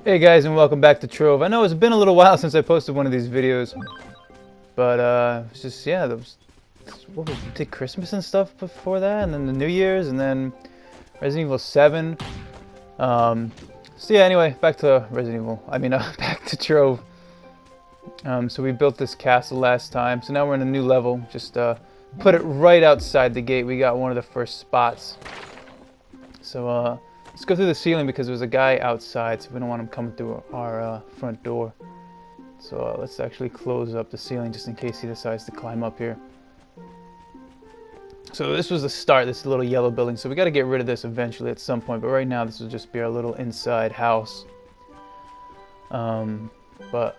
Hey guys, and welcome back to Trove. I know it's been a little while since I posted one of these videos, but it's just, yeah, what was, we did Christmas and stuff before that, and then the New Year's, and then Resident Evil 7. So yeah, anyway, back to Resident Evil. Back to Trove. So we built this castle last time, so now we're in a new level. Just put it right outside the gate. We got one of the first spots. So let's go through the ceiling because there's a guy outside, so we don't want him coming through our front door. So let's actually close up the ceiling just in case he decides to climb up here. So this was the start, this little yellow building, so we got to get rid of this eventually at some point, but right now this will just be our little inside house. But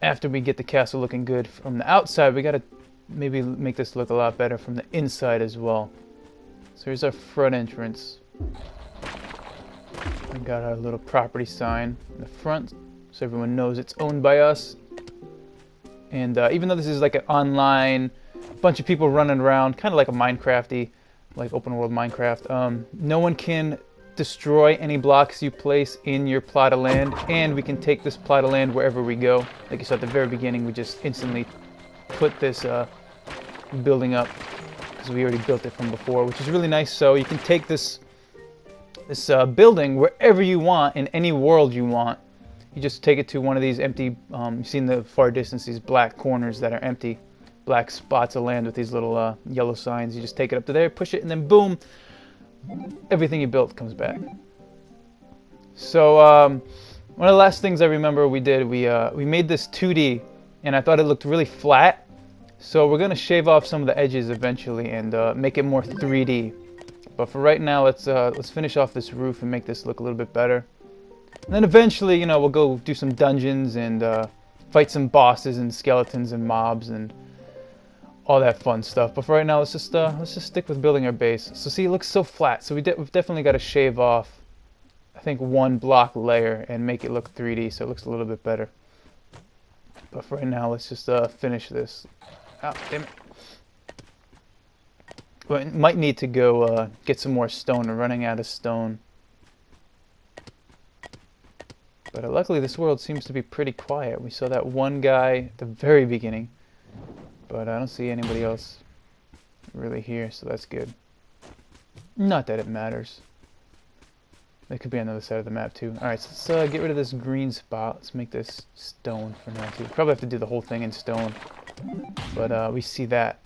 after we get the castle looking good from the outside, we got to maybe make this look a lot better from the inside as well. So here's our front entrance. We got our little property sign in the front, so everyone knows it's owned by us. And even though this is like an online, bunch of people running around, kind of like a Minecrafty, like open world Minecraft, no one can destroy any blocks you place in your plot of land, and we can take this plot of land wherever we go. Like you saw at the very beginning, we just instantly put this building up because we already built it from before, which is really nice. So you can take this building wherever you want in any world you want. You just take it to one of these empty, you've seen the far distance, these black corners that are empty, black spots of land with these little yellow signs. You just take it up to there, push it, and then boom, everything you built comes back. So one of the last things I remember we did, we made this 2D, and I thought it looked really flat. So we're gonna shave off some of the edges eventually and make it more 3D. But for right now, let's finish off this roof and make this look a little bit better. And then eventually, we'll go do some dungeons and fight some bosses and skeletons and mobs and all that fun stuff. But for right now, let's just stick with building our base. So see, it looks so flat. So we've definitely got to shave off, I think, one block layer and make it look 3D, so it looks a little bit better. But for right now, let's just finish this. Oh, damn it. Well, might need to go get some more stone. We're running out of stone. But luckily this world seems to be pretty quiet. We saw that one guy at the very beginning, but I don't see anybody else really here, so that's good. Not that it matters. They could be on the other side of the map too. Alright, so let's get rid of this green spot. Let's make this stone for now too. Probably have to do the whole thing in stone. But we see that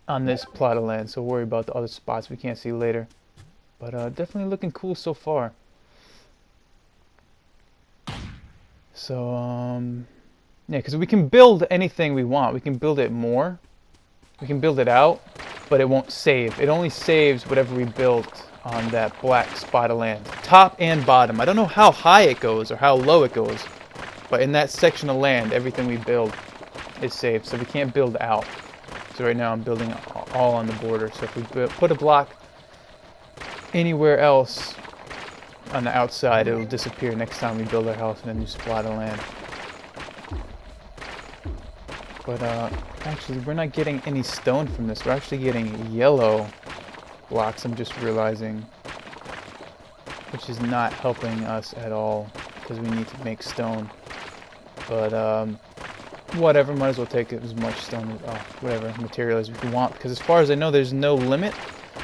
on this plot of land, so worry about the other spots we can't see later. But definitely looking cool so far. So yeah, because we can build anything we want. We can build it more, we can build it out, but it won't save. It only saves whatever we built on that black spot of land, top and bottom. I don't know how high it goes or how low it goes, but in that section of land, everything we build is saved, so we can't build out. So right now I'm building all on the border. So if we put a block anywhere else on the outside, it'll disappear next time we build our house in a new spot of land. But actually, we're not getting any stone from this. We're actually getting yellow blocks, I'm just realizing, which is not helping us at all because we need to make stone. But whatever, might as well take as much stone, whatever material as we want, because as far as I know, there's no limit.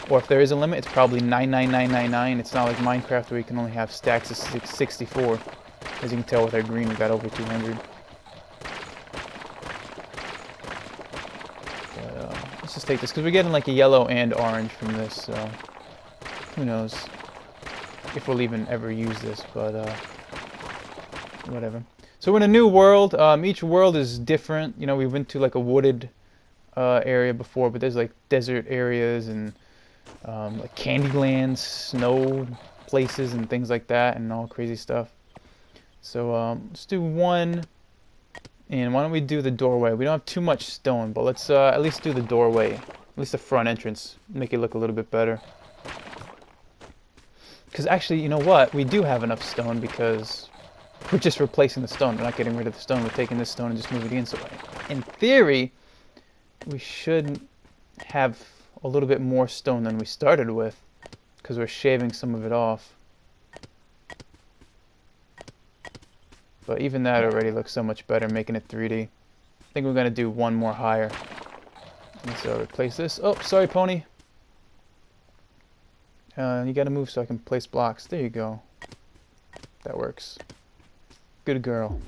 Or if there is a limit, it's probably 99999. It's not like Minecraft where you can only have stacks of 64. As you can tell with our green, we got over 200. But let's just take this, because we're getting like a yellow and orange from this, so who knows if we'll even ever use this, but whatever. So we're in a new world. Each world is different. We went to like a wooded area before, but there's like desert areas and like Candyland, snow places and things like that, and all crazy stuff. So let's do one, and why don't we do the doorway? We don't have too much stone, but let's at least do the doorway, at least the front entrance, make it look a little bit better. Because actually, you know what? We do have enough stone because we're just replacing the stone. We're not getting rid of the stone. We're taking this stone and just moving it in. So in theory, we should have a little bit more stone than we started with because we're shaving some of it off. but even that already looks so much better, making it 3D. I think we're gonna do one more higher. Let's replace this. Oh, sorry, pony. You gotta move so I can place blocks. There you go. That works. Good girl.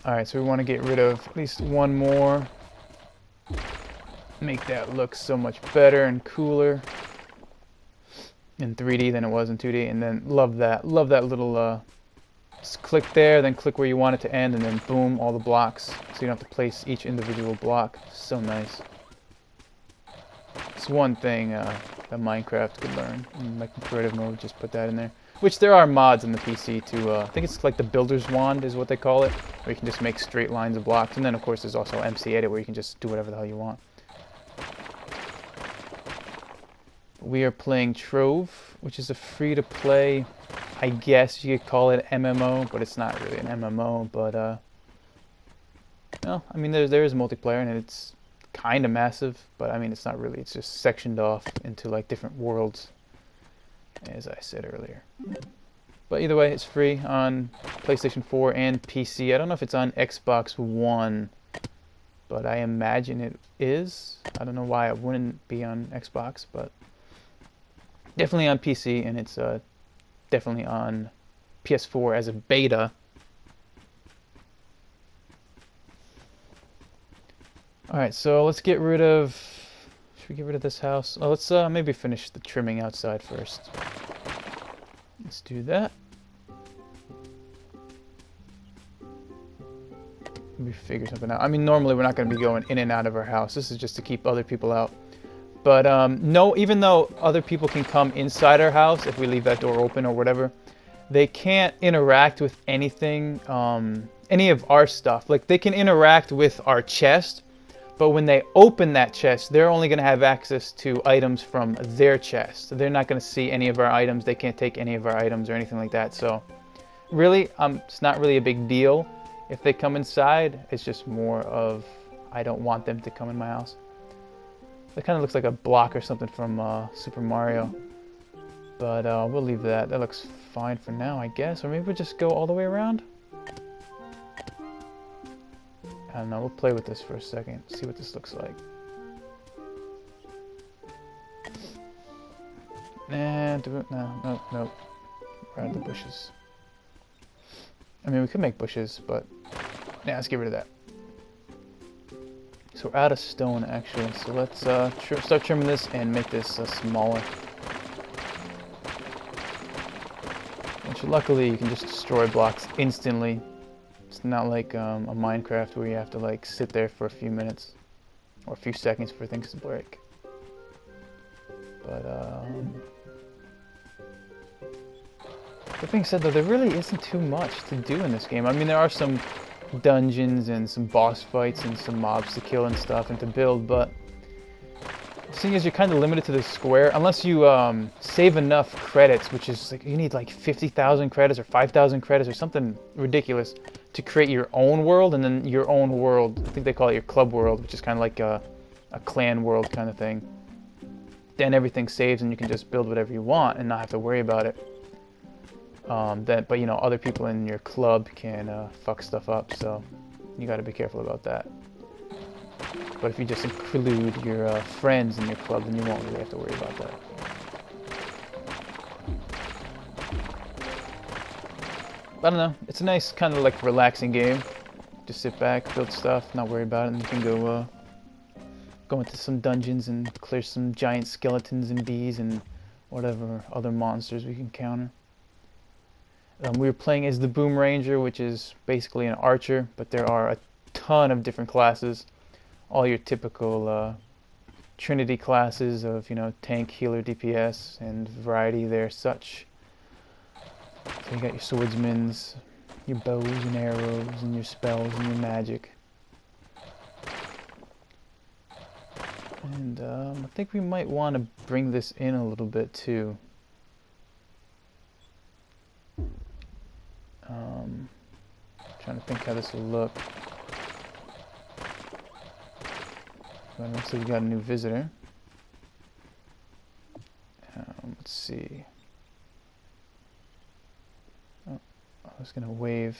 Alright, so we want to get rid of at least one more. Make that look so much better and cooler in 3D than it was in 2D. And then love that little just click there, then click where you want it to end, and then boom, all the blocks. So you don't have to place each individual block. So nice. It's one thing that Minecraft could learn in like creative mode. Just put that in there. Which there are mods in the PC to, I think it's like the Builder's Wand is what they call it, where you can just make straight lines of blocks. And then of course there's also MC Edit where you can just do whatever the hell you want. We are playing Trove, which is a free-to-play, I guess you could call it MMO, but it's not really an MMO. But no, I mean there is multiplayer and it's kind of massive, but I mean it's not really. It's just sectioned off into like different worlds, as I said earlier. But either way, it's free on PlayStation 4 and PC. I don't know if it's on Xbox One, but I imagine it is. I don't know why it wouldn't be on Xbox, but definitely on PC, and it's definitely on PS4 as a beta. Alright, so let's get rid of... Should we get rid of this house? Oh, let's maybe finish the trimming outside first. Let's do that. Maybe figure something out. I mean, normally we're not going to be going in and out of our house. This is just to keep other people out. But no, even though other people can come inside our house if we leave that door open or whatever, they can't interact with anything, any of our stuff. Like, they can interact with our chest, but when they open that chest, they're only going to have access to items from their chest. So they're not going to see any of our items. They can't take any of our items or anything like that. So really, it's not really a big deal if they come inside. It's just more of, I don't want them to come in my house. That kind of looks like a block or something from Super Mario. But we'll leave that. That looks fine for now, I guess. Or maybe we'll just go all the way around? I don't know. We'll play with this for a second. See what this looks like. Nah, no. Around the bushes. I mean, we could make bushes, but... Nah, let's get rid of that. So we're out of stone, actually. So let's start trimming this and make this smaller. Which, luckily, you can just destroy blocks instantly. It's not like a Minecraft where you have to like sit there for a few minutes or a few seconds for things to break. But that being said, though, there really isn't too much to do in this game. I mean, there are some dungeons and some boss fights and some mobs to kill and stuff and to build, but seeing as you're kind of limited to the square, unless you save enough credits, which is like you need like 50,000 credits or 5,000 credits or something ridiculous to create your own world, and then your own world, I think they call it your club world, which is kind of like a clan world kind of thing. Then everything saves and you can just build whatever you want and not have to worry about it. But you know, other people in your club can fuck stuff up, so you got to be careful about that. But if you just include your friends in your club, then you won't really have to worry about that. I don't know. It's a nice kind of like relaxing game. Just sit back, build stuff, not worry about it, and you can go into some dungeons and clear some giant skeletons and bees and whatever other monsters we can counter. We were playing as the Boom Ranger, which is basically an archer, but there are a ton of different classes. All your typical Trinity classes of, you know, tank, healer, DPS, and variety there such. So you got your swordsmans, your bows and arrows, and your spells and your magic. And I think we might want to bring this in a little bit too. Trying to think how this will look. Well, looks like we got a new visitor. Let's see. Oh, I was gonna wave,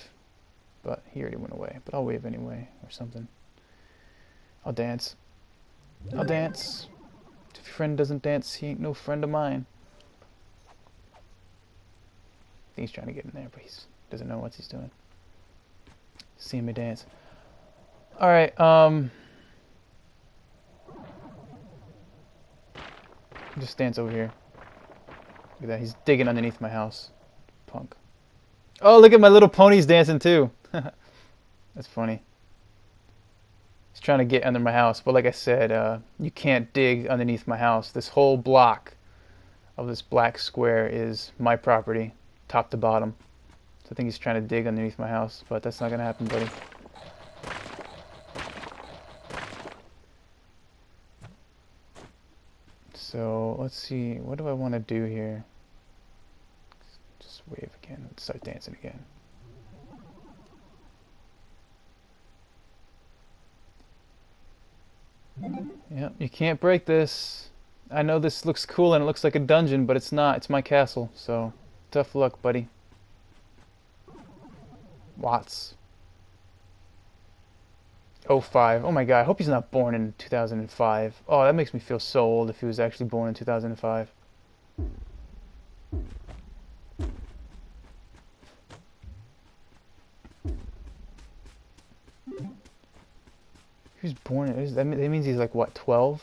but he already went away. But I'll wave anyway, or something. I'll dance. I'll dance. If your friend doesn't dance, he ain't no friend of mine. I think he's trying to get in there, but he doesn't know what he's doing. See me dance. Alright, just dance over here. Look at that, he's digging underneath my house. Punk. Oh, look at my little ponies dancing too. That's funny. He's trying to get under my house, but like I said, you can't dig underneath my house. This whole block of this black square is my property, top to bottom. So I think he's trying to dig underneath my house, but that's not gonna happen, buddy. So let's see, what do I want to do here? Just wave again. Let's start dancing again. Yep, you can't break this. I know this looks cool and it looks like a dungeon, but it's not. It's my castle, so tough luck, buddy. Watts. 05. Oh my god, I hope he's not born in 2005. Oh, that makes me feel so old if he was actually born in 2005. He was born, that means he's like, what, 12?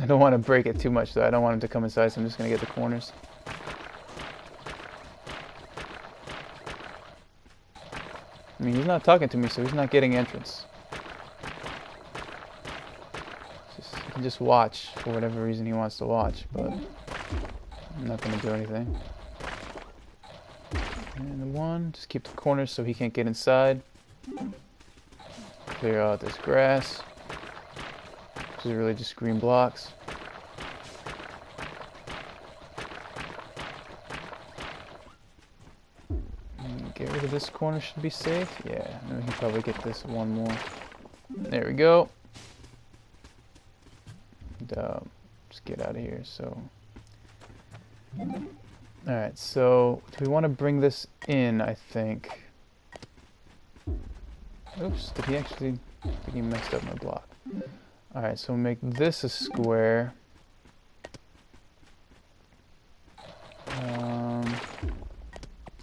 I don't want to break it too much though. I don't want him to come inside, so I'm just going to get the corners. I mean, he's not talking to me, so he's not getting entrance. He can just watch for whatever reason he wants to watch, but I'm not going to do anything. And the one, just keep the corners so he can't get inside. Clear out this grass. Which is really just green blocks. And get rid of this corner, should be safe. Yeah, and we can probably get this one more. There we go. And, just get out of here. So, alright, so do we want to bring this in, I think? Oops, did he actually, I think he messed up my block. Alright, so we'll make this a square.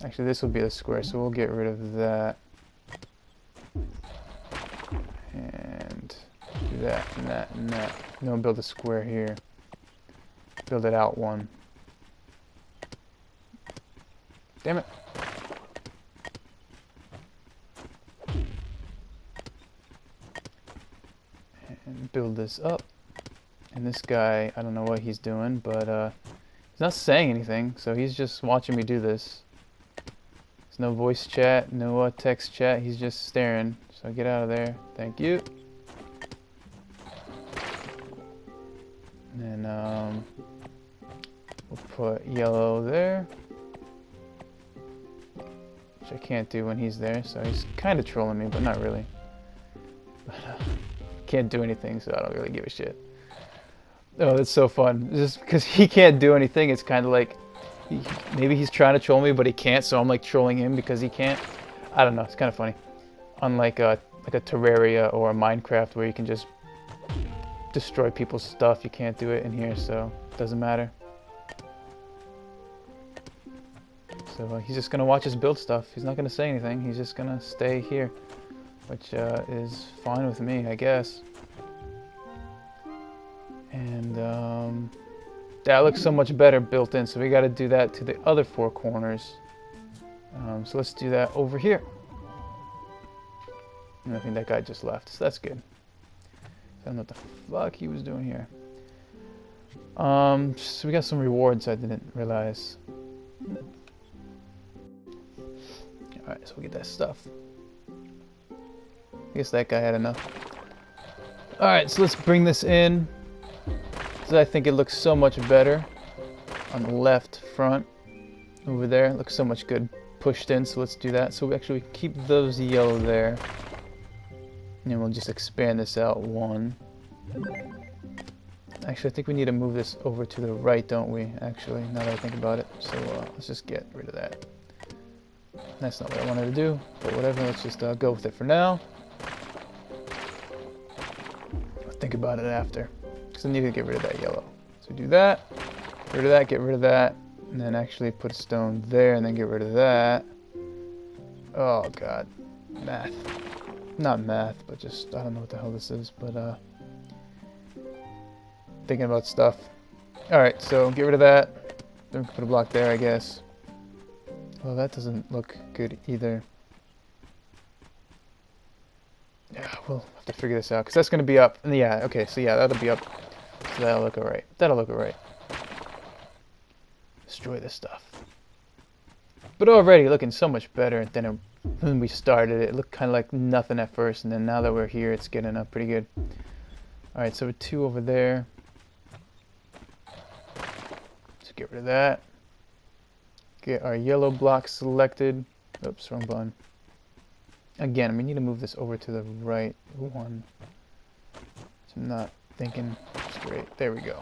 Actually, this will be a square, so we'll get rid of that. And do that, and that, and that. And then we'll build a square here. Build it out one. Damn it. And build this up. And this guy, I don't know what he's doing, but he's not saying anything, so he's just watching me do this. There's no voice chat, no text chat, he's just staring. So get out of there. Thank you. And then we'll put yellow there. Which I can't do when he's there, so he's kind of trolling me, but not really. But, can't do anything, so I don't really give a shit. Oh, that's so fun. Just because he can't do anything, it's kind of like maybe he's trying to troll me, but he can't, so I'm like trolling him because he can't. I don't know. It's kind of funny. Unlike a Terraria or a Minecraft where you can just destroy people's stuff, you can't do it in here, so it doesn't matter. So he's just gonna watch us build stuff. He's not gonna say anything. He's just gonna stay here, which is fine with me, I guess. And that looks so much better built in, so we got to do that to the other four corners. So let's do that over here. And I think that guy just left, so that's good. I don't know what the fuck he was doing here. So we got some rewards I didn't realize. Alright, so we'll get that stuff. I guess that guy had enough. Alright, so let's bring this in. So I think it looks so much better on the left front over there. It looks so much good pushed in, so let's do that. So we actually keep those yellow there. And then we'll just expand this out one. Actually, I think we need to move this over to the right, don't we? Actually, now that I think about it. So let's just get rid of that. That's not what I wanted to do, but whatever. Let's just go with it for now. I'll think about it after, because I need to get rid of that yellow. So do that, get rid of that, get rid of that, and then actually put a stone there, and then get rid of that. Oh God, math. Not math, but just, I don't know what the hell this is, but thinking about stuff. Alright, so get rid of that. Then we can put a block there, I guess. Well, that doesn't look good either. Yeah, we'll have to figure this out, because that's going to be up. And yeah, okay, so yeah, that'll be up. So that'll look alright. That'll look alright. Destroy this stuff. But already looking so much better than when we started. It looked kind of like nothing at first, and then now that we're here, it's getting up pretty good. Alright, so 2 over there. Let's get rid of that. Get our yellow block selected. Oops, wrong button. Again, we need to move this over to the right one. So I'm not thinking straight. There we go.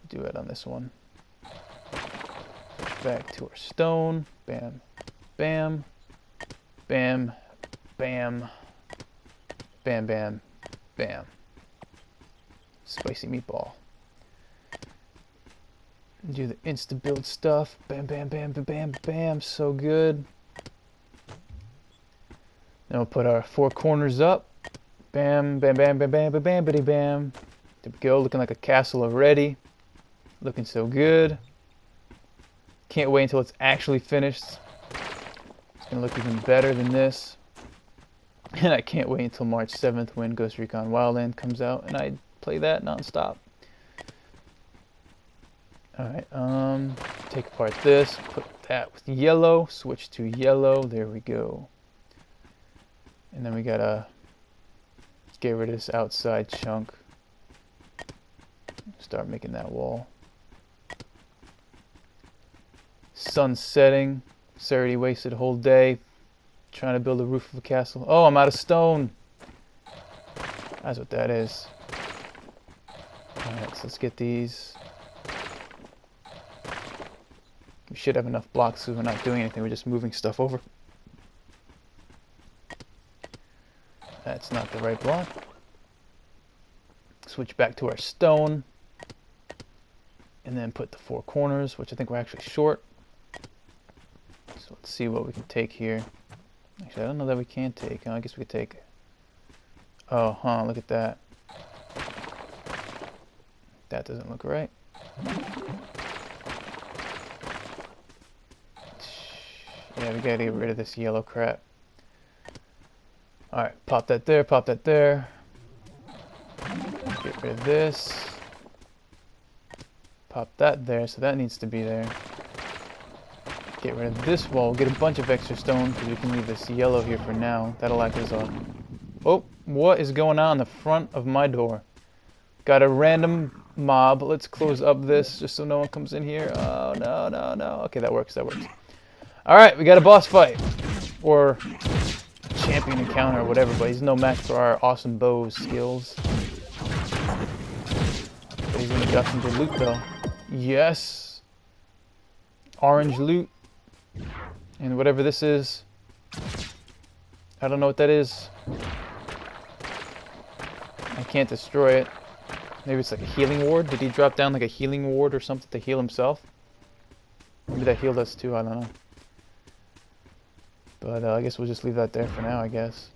Do it on this one. Push back to our stone. Bam, bam, bam, bam, bam, bam, bam. Spicy meatball. Do the insta build stuff. Bam, bam, bam, bam, bam, bam. So good. Then we'll put our 4 corners up. Bam, bam, bam, bam, bam, bam, bam, bitty bam. There we go. Looking like a castle already. Looking so good. Can't wait until it's actually finished. It's gonna look even better than this. And I can't wait until March 7th when Ghost Recon Wildland comes out and I play that non-stop. Alright, take apart this, put that with yellow, switch to yellow, there we go. And then we gotta get rid of this outside chunk. Start making that wall. Sun setting, it's already wasted a whole day trying to build a roof of a castle. Oh, I'm out of stone! That's what that is. Alright, so let's get these. We should have enough blocks so we're not doing anything, we're just moving stuff over. That's not the right block. Switch back to our stone. And then put the 4 corners, which I think we're actually short. So let's see what we can take here. Actually, I don't know that we can take. I guess we could take... Oh, look at that. That doesn't look right. Yeah, we gotta get rid of this yellow crap. Alright, pop that there, pop that there. Get rid of this. Pop that there, so that needs to be there. Get rid of this wall, get a bunch of extra stone, because we can leave this yellow here for now. That'll act as a... Oh, what is going on in the front of my door? Got a random mob. Let's close up this, just so no one comes in here. Oh, no, no, no. Okay, that works, that works. Alright, we got a boss fight. Or champion encounter or whatever, but he's no match for our awesome bow skills. But he's gonna got some good loot though. Yes. Orange loot. And whatever this is. I don't know what that is. I can't destroy it. Maybe it's like a healing ward. Did he drop down like a healing ward or something to heal himself? Maybe that healed us too, I don't know. But I guess we'll just leave that there for now, I guess.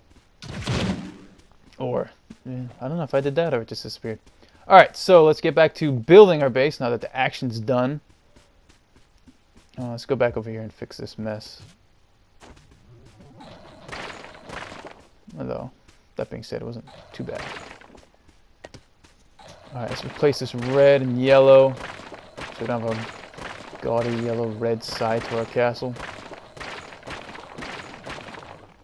Or, yeah, I don't know if I did that or it just disappeared. Alright, so let's get back to building our base now that the action's done. Let's go back over here and fix this mess. Although, that being said, it wasn't too bad. Alright, let's replace this red and yellow. So we don't have a gaudy yellow-red side to our castle.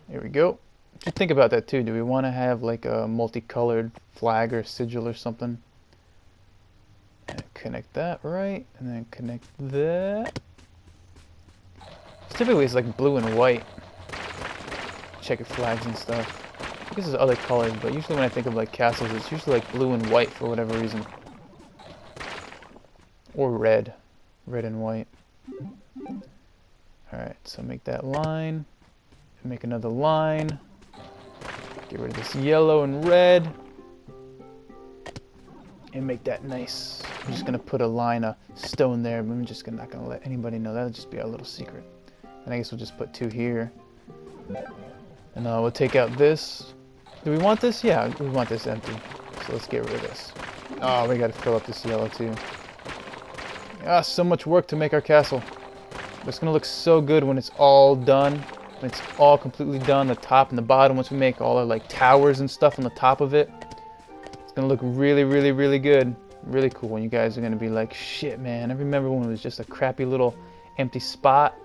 Here we go. Just think about that too. Do we want to have like a multicolored flag or sigil or something? And connect that right, and then connect that. Typically it's like blue and white. checkered flags and stuff. I guess there's other colors, but usually when I think of like castles, it's usually like blue and white for whatever reason. Or red. Red and white. Alright, so make that line. Make another line. Get rid of this yellow and red. And make that nice. I'm just going to put a line of stone there, but I'm just not going to let anybody know. That'll just be our little secret. And I guess we'll just put 2 here. And we'll take out this. Do we want this? Yeah, we want this empty. So let's get rid of this. Oh, we got to fill up this yellow too. Ah, so much work to make our castle. But it's going to look so good when it's all done. When it's all completely done, the top and the bottom. Once we make all our like towers and stuff on the top of it. It's going to look really, really, really good. Really cool. And you guys are going to be like, shit, man. I remember when it was just a crappy little empty spot.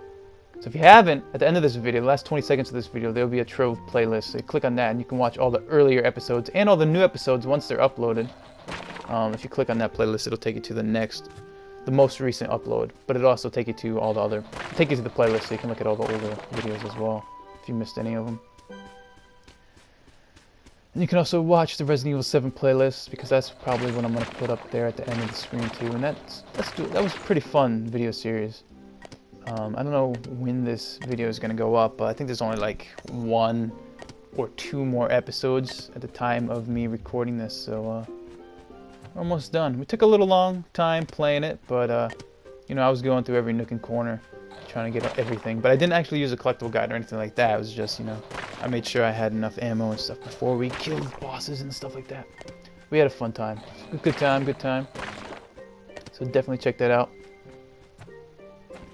So if you haven't, at the end of this video, the last 20 seconds of this video, there will be a Trove playlist. So you click on that and you can watch all the earlier episodes and all the new episodes once they're uploaded. If you click on that playlist, it'll take you to the most recent upload. But it'll also take you to all the other, take you to the playlist so you can look at all the older videos as well, if you missed any of them. And you can also watch the Resident Evil 7 playlist, because that's probably what I'm going to put up there at the end of the screen too. And that was a pretty fun video series. I don't know when this video is going to go up, but I think there's only like 1 or 2 more episodes at the time of me recording this, so we're almost done. We took a little long time playing it, but you know, I was going through every nook and corner trying to get everything, but I didn't actually use a collectible guide or anything like that. It was just, you know, I made sure I had enough ammo and stuff before we killed bosses and stuff like that. We had a fun time. Good time, good time. So definitely check that out.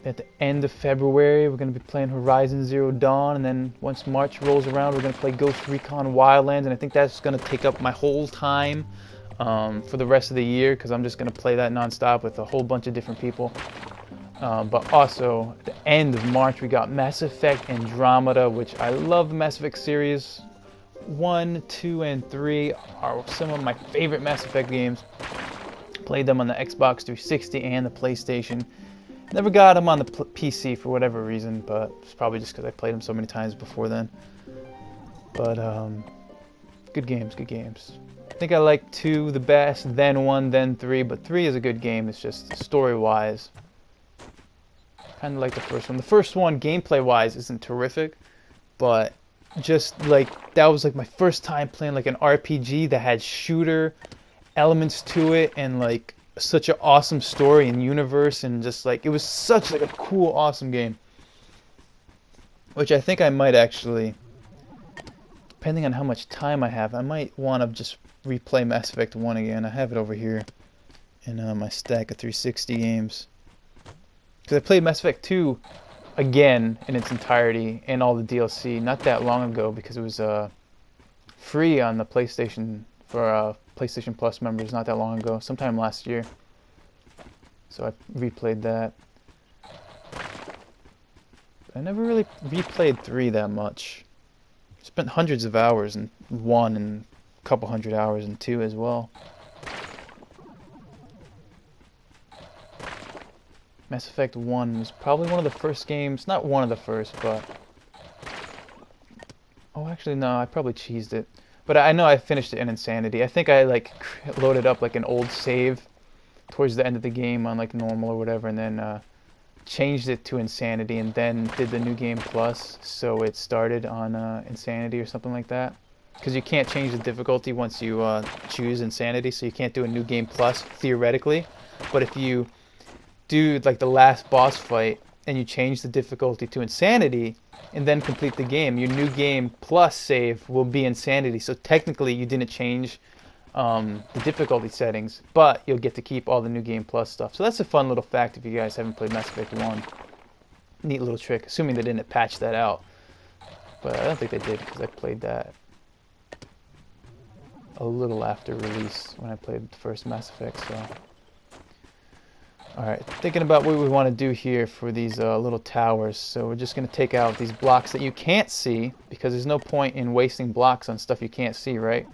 At the end of February, we're going to be playing Horizon Zero Dawn, and then once March rolls around, we're going to play Ghost Recon Wildlands, and I think that's going to take up my whole time for the rest of the year, because I'm just going to play that non-stop with a whole bunch of different people. But also, at the end of March, we got Mass Effect Andromeda, which I love the Mass Effect series. 1, 2, and 3 are some of my favorite Mass Effect games. Played them on the Xbox 360 and the PlayStation. Never got them on the PC for whatever reason, but it's probably just because I played them so many times before then. But good games, good games. I think I like 2 the best, then 1, then 3, but 3 is a good game. It's just story-wise, kind of like the first one. The first one, gameplay-wise, isn't terrific, but just like that was like my first time playing like an RPG that had shooter elements to it, and like such an awesome story and universe, and just like it was such like a cool, awesome game. Which I think I might actually, depending on how much time I have, I might want to just replay Mass Effect 1 again. I have it over here in my stack of 360 games. Because I played Mass Effect 2 again in its entirety and all the DLC not that long ago, because it was free on the PlayStation for PlayStation Plus members not that long ago, sometime last year. So I replayed that. I never really replayed 3 that much. Spent hundreds of hours in 1 and a couple hundred hours in 2 as well. Mass Effect 1 was probably one of the first games, not one of the first, but... Oh, actually, no, I probably cheesed it. But I know I finished it in Insanity. I think I like loaded up like an old save towards the end of the game on like normal or whatever, and then changed it to Insanity, and then did the New Game Plus, so it started on Insanity or something like that. Because you can't change the difficulty once you choose Insanity, so you can't do a New Game Plus theoretically. But if you do like the last boss fight and you change the difficulty to Insanity and then complete the game, your New Game Plus save will be Insanity. So technically you didn't change the difficulty settings, but you'll get to keep all the New Game Plus stuff. So that's a fun little fact if you guys haven't played Mass Effect 1. Neat little trick, assuming they didn't patch that out. But I don't think they did, because I played that a little after release when I played the first Mass Effect. So, alright, thinking about what we want to do here for these little towers. So we're just going to take out these blocks that you can't see, because there's no point in wasting blocks on stuff you can't see, right?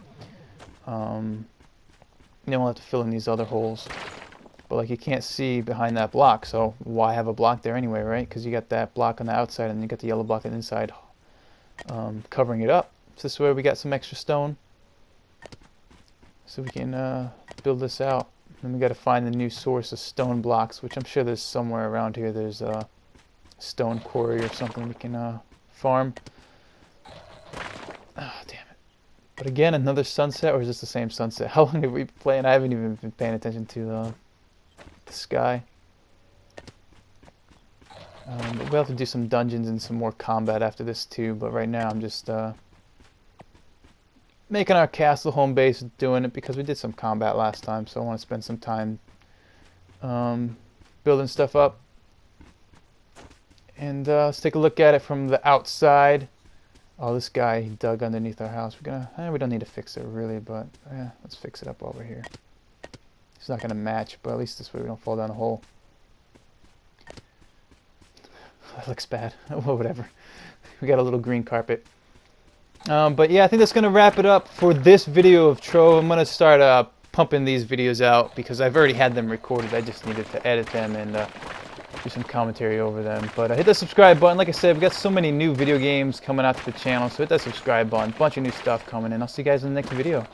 Then we'll have to fill in these other holes. But like you can't see behind that block, so why have a block there anyway, right? Because you got that block on the outside and you got the yellow block on the inside covering it up. So this way we got some extra stone. So we can build this out. Then we got to find the new source of stone blocks, which I'm sure there's somewhere around here. There's a stone quarry or something we can farm. Ah, damn it. But again, another sunset, or is this the same sunset? How long have we been playing? I haven't even been paying attention to the sky. But we'll have to do some dungeons and some more combat after this too, but right now I'm just making our castle home base, doing it because we did some combat last time, so I want to spend some time building stuff up. And let's take a look at it from the outside. Oh, this guy, he dug underneath our house. We don't need to fix it really, but yeah, let's fix it up over here. It's not going to match, but at least this way we don't fall down a hole. That looks bad. Well, whatever. We got a little green carpet. But yeah, I think that's going to wrap it up for this video of Trove. I'm going to start pumping these videos out because I've already had them recorded. I just needed to edit them and do some commentary over them. But hit the subscribe button. Like I said, we've got so many new video games coming out to the channel, so hit that subscribe button. Bunch of new stuff coming in. I'll see you guys in the next video.